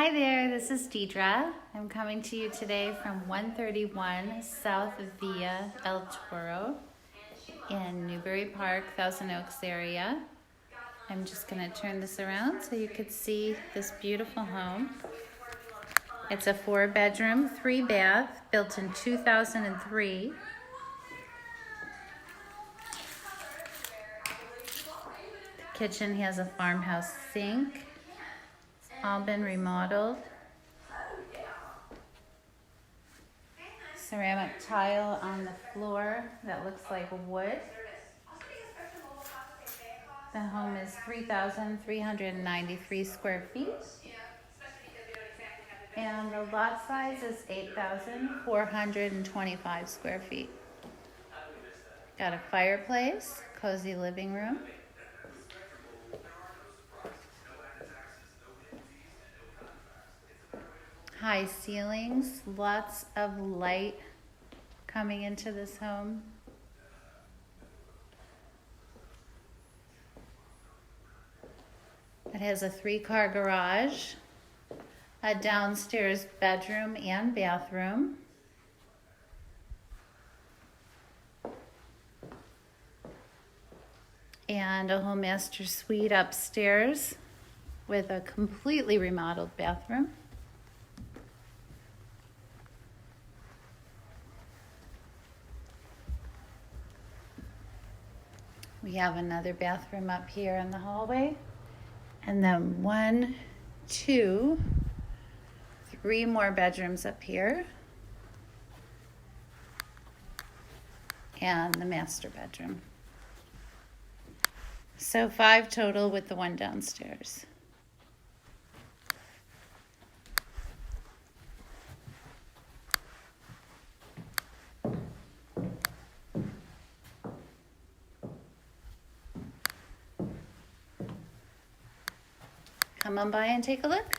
Hi there, this is Deidre. I'm coming to you today from 131 South Via El Toro in Newbury Park, Thousand Oaks area. I'm just going to turn this around so you could see this beautiful home. It's a 4-bedroom, 3-bath, built in 2003. The kitchen has a farmhouse sink. It's all been remodeled. Ceramic tile on the floor that looks like wood. The home is 3,393 square feet. And the lot size is 8,425 square feet. Got a fireplace, cozy living room. High ceilings, lots of light coming into this home. It has a 3-car garage, a downstairs bedroom and bathroom. And a home master suite upstairs with a completely remodeled bathroom. We have another bathroom up here in the hallway. And then 1, 2, 3 more bedrooms up here. And the master bedroom. So 5 total with the one downstairs. Come on by and take a look.